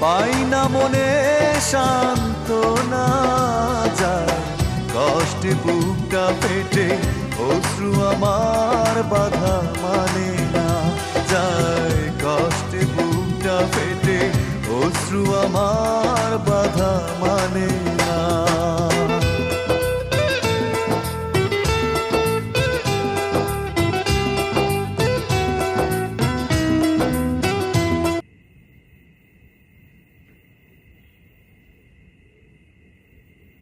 পাই না মনে সান্ত্বনা, যায় কষ্টে বুকটা পেটে, অশ্রু আমার বাধা মানে না। যায় কষ্টে বুকটা পেটে, অশ্রু আমার বাধা মানে